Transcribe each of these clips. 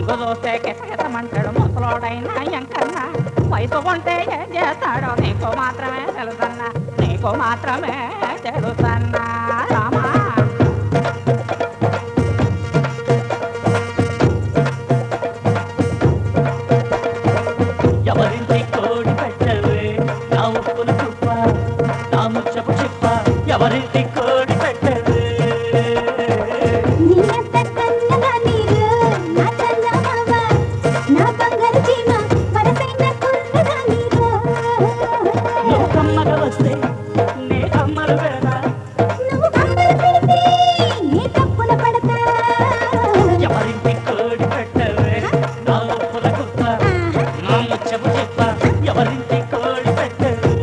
సిగ్గు చూస్తే కిసకిసమంటాడు ముసలోడైనా ఎంకన్నా వయసు కొంటే ఏం చేస్తాడో నీకు మాత్రమే తెలుసన్నా నీకు మాత్రమే తెలుసన్నా రామా ఎవరింటి కోడి పెట్టవే నా ఉప్పులు చుప్ప నా ముచ్చపు చిప్ప ఎవరింటి కోడి పెట్టవే నువ్వు కమ్మగా వస్తే నే కమ్మలు పెడతా ఎవరింటి కోడి పెట్టవే నా ఉప్పుల కుప్ప నా ముచ్చపు చిప్ప ఎవరింటి కోడి పెట్టవే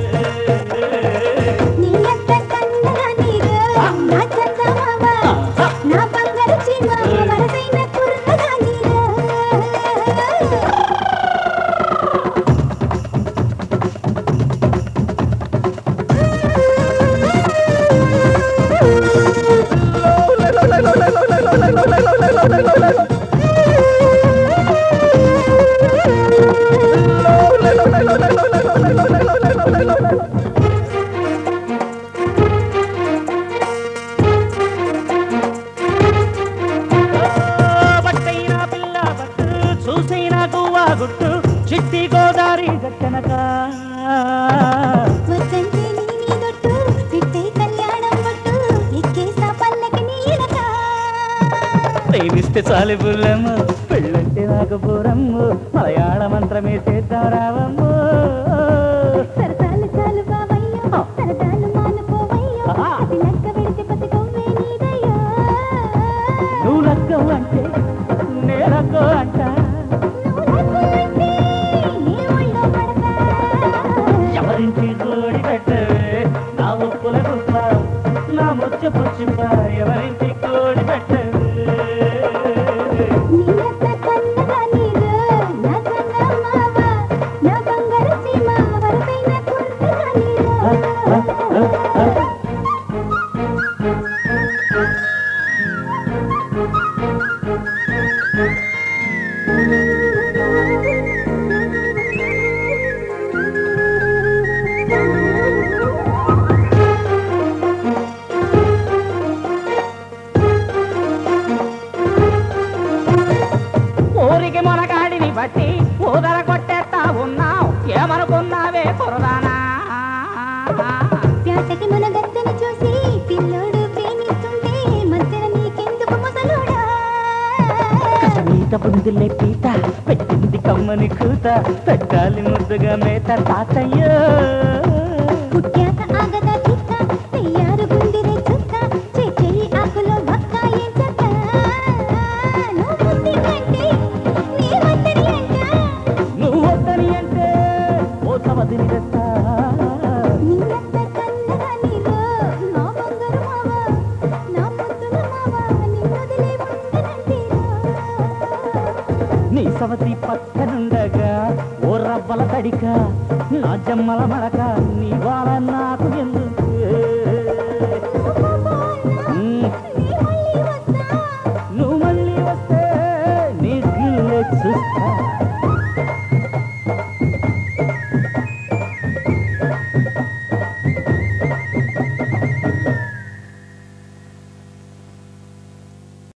బట్టైనా పిల్ల బట్టు చూసైనా గువ్వా గుట్టు చిట్టి గోదారి గట్టనక ప్రేమిస్తే చాలు బుల్లమ్మ పెళ్ళంటే నాకు పూరమ్మ మలయాళ మంత్రమే చేద్దాం రావమ్మ నువ్వు లక్కవు అంటే నే లక్కో అంట ఎవరింటి కోడి పెట్టవే నా ఉప్పుల కుప్ప నా ముచ్చపు చిప్ప ఎవరింటి కోడి పెట్టవే ఊరికి మొనగాడిని బట్టి ఊదర కొట్టేస్తా ఉన్నావు ఏమనుకున్నావే కురదానా ప్యాటకి మన గత్తని చూసి పిల్లోడు ప్రేమిస్తుంటే మధ్యన నీకెందుకు ముసలోడా మీత బుందులే పీత పెట్టింది కమ్మని కూత పెట్టాలి ముద్దుగా మేత తాతయ్యో పుట్టాక ఆగదా చిక్క తయారు గుండిరే చుక్క చెయ్యి ఆకులో వక్క ఏం చెక్క నువ్వు బుద్ధి కంటే నీ వద్దరి అంట నువ్వు వద్దని అంటే ఓ సవదిని తెస్తా నిన్నత్త కన్నగా నీలో నా బంగారు మావా నా ముద్దుల మావా నిన్నొదిలే ఉండనంటేరా నీ సవతి పక్కనుండగా ఓ రవ్వల తడిక నా జమ్మల మడక నీ వాళ్ళ నాకు ఎందుకు నువ్వు మళ్ళీ వస్తే నీ గిల్లె చూస్తా